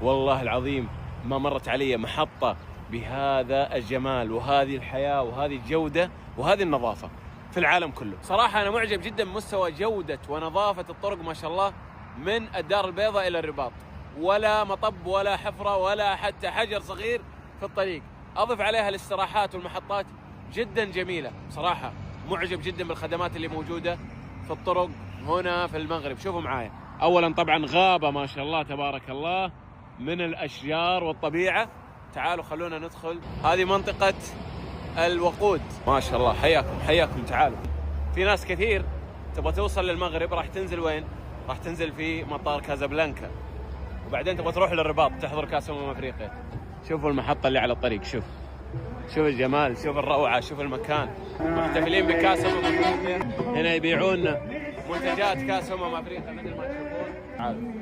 والله العظيم ما مرت علي محطة بهذا الجمال وهذه الحياة وهذه الجودة وهذه النظافة في العالم كله. صراحة أنا معجب جدا بمستوى جودة ونظافة الطرق ما شاء الله، من الدار البيضاء إلى الرباط، ولا مطب ولا حفرة ولا حتى حجر صغير في الطريق. أضف عليها الاستراحات والمحطات جدا جميلة. صراحة معجب جدا بالخدمات اللي موجودة في الطرق هنا في المغرب. شوفوا معايا، أولا طبعا غابة ما شاء الله تبارك الله من الأشجار والطبيعة. تعالوا خلونا ندخل. هذه منطقة الوقود ما شاء الله. حياكم حياكم. تعالوا. في ناس كثير تبغى توصل للمغرب، راح تنزل وين؟ راح تنزل في مطار كازابلانكا، وبعدين تبغى تروح للرباط تحضر كاس افريقيا. شوفوا المحطة اللي على الطريق، شوف الجمال، شوف الروعة، شوف المكان. محتفلين بكاس افريقيا. هنا يبيعون منتجات كاس افريقيا مثل ما تشوفون.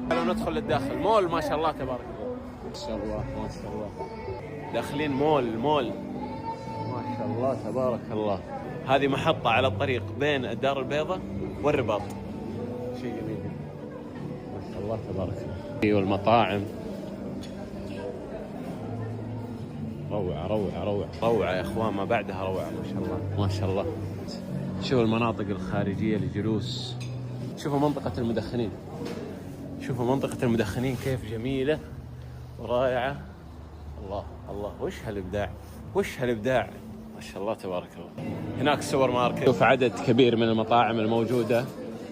تعالوا ندخل للداخل. مول ما شاء الله تبارك الله. ما شاء الله ما شاء الله. داخلين مول ما شاء الله تبارك الله. هذه محطة على الطريق بين الدار البيضاء والرباط. شيء جميل ما شاء الله تبارك الله. والمطاعم روعة يا اخوان، ما بعدها روعة ما شاء الله ما شاء الله. شوفوا المناطق الخارجية للجلوس. شوفوا منطقة المدخنين كيف جميلة ورائعة. الله وش هالإبداع ما شاء الله تبارك الله. هناك السوبر ماركت. شوف عدد كبير من المطاعم الموجودة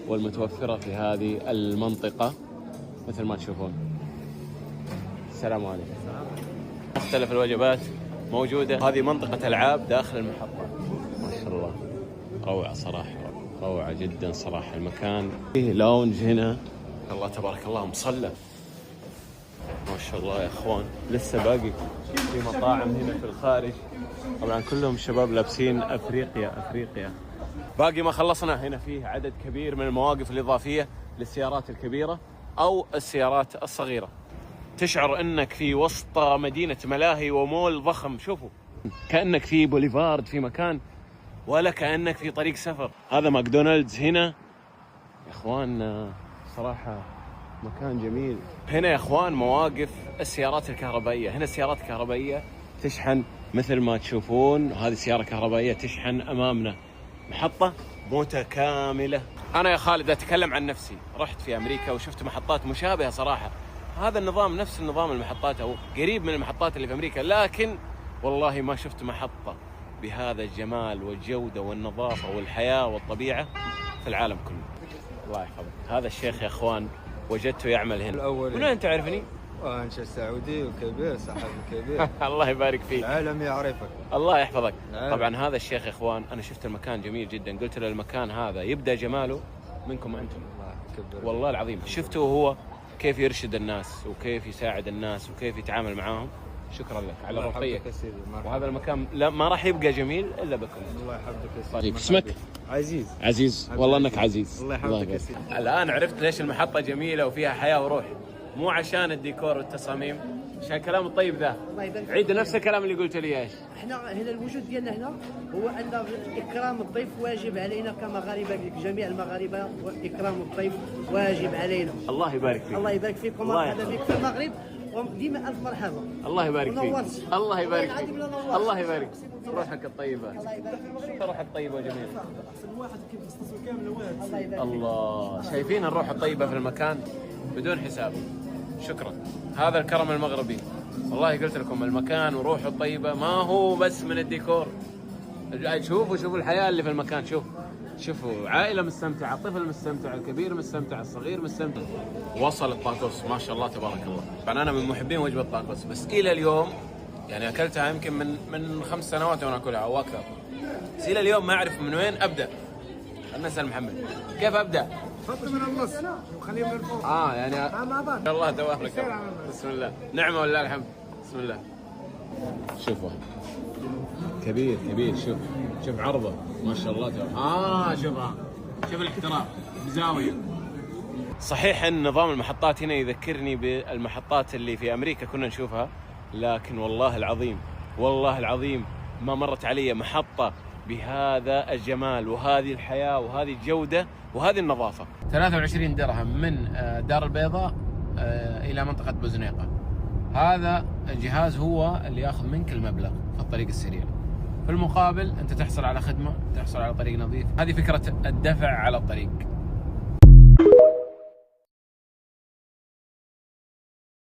والمتوفرة في هذه المنطقة مثل ما تشوفون. السلام عليكم. مختلف الوجبات موجودة. هذه منطقة ألعاب داخل المحطة ما شاء الله. روعة صراحة، روعة جدا صراحة. المكان فيه لاونج هنا الله تبارك الله، مصلى ما شاء الله يا اخوان. لسه باقي في مطاعم هنا في الخارج، طبعا كلهم شباب لابسين افريقيا. باقي ما خلصنا. هنا فيه عدد كبير من المواقف الإضافية للسيارات الكبيرة أو السيارات الصغيرة. تشعر أنك في وسط مدينة ملاهي ومول ضخم. شوفوا كأنك في بوليفارد في مكان، ولا كأنك في طريق سفر. هذا ماكدونالدز هنا يا إخوان. صراحة مكان جميل. هنا يا إخوان مواقف السيارات الكهربائية. هنا السيارات الكهربائية تشحن مثل ما تشوفون. هذه السيارة كهربائية تشحن أمامنا. محطة متكاملة. أنا يا خالد أتكلم عن نفسي، رحت في أمريكا وشفت محطات مشابهة صراحة. هذا النظام نفس النظام المحطات أو قريب من المحطات اللي في أمريكا، لكن والله ما شفت محطة بهذا الجمال والجودة والنظافة والحياة والطبيعة في العالم كله. الله يحفظك. هذا الشيخ يا أخوان وجدته يعمل هنا. من وين تعرفني؟ أنت سعودي وكبير، صحفي كبير. الله يبارك فيك. العالم يعرفك. الله يحفظك. طبعا هذا الشيخ يا إخوان أنا شفت المكان جميل جدا، قلت له المكان هذا يبدأ جماله منكم أنتم. والله العظيم شفته هو كيف يرشد الناس وكيف يساعد الناس وكيف يتعامل معاهم. شكرا لك على رقيك. وهذا المكان لا ما راح يبقى جميل الا بكم. الله يحفظك يا سيدي. اسمك؟ عزيز. والله انك عزيز. الله يحفظك يا سيدي. الان عرفت ليش المحطه جميله وفيها حياه وروح، مو عشان الديكور والتصاميم، عشان الكلام الطيب ذا. عيد نفس الكلام اللي قلت لي ايش. احنا هنا الوجود ديالنا هنا هو ان اكرام الضيف واجب علينا كمغاربه، جميع المغاربه، واكرام الضيف واجب علينا. الله يبارك فيك. الله يبارك فيك ومرحبا بك في المغرب، وديما الف مرحبا. الله يبارك فيك. الله يبارك فيك. الله يبارك. روحك الطيبه. روحك طيبه وجميله. الله شايفين الروح الطيبه في المكان بدون حساب. شكرا. هذا الكرم المغربي. والله قلت لكم المكان وروحه الطيبه ما هو بس من الديكور. شوفوا الحياه اللي في المكان. شوفوا عائله مستمتعه، طفل مستمتع، الكبير مستمتع، الصغير مستمتع. وصل الطاكوس ما شاء الله تبارك الله. طبعا انا من محبين وجبه الطاكوس، بس الى اليوم يعني اكلتها يمكن من 5 سنوات وانا اكلها او اكثر، بس الى اليوم ما اعرف من وين ابدا. نسال محمد كيف ابدا؟ حط من النص وخليه من فوق. يعني الله تبارك. بسم الله. نعمه ولله الحمد. بسم الله. شوفوا كبير. شوف عرضه ما شاء الله شوف الاحتراف بزاويه. صحيح ان نظام المحطات هنا يذكرني بالمحطات اللي في امريكا كنا نشوفها، لكن والله العظيم ما مرت علي محطة بهذا الجمال وهذه الحياة وهذه الجودة وهذه النظافة. 23 درهم من دار البيضاء إلى منطقة بوزنيقة. هذا الجهاز هو اللي ياخذ منك المبلغ في الطريق السريع. في المقابل أنت تحصل على خدمة، تحصل على طريق نظيف. هذه فكرة الدفع على الطريق.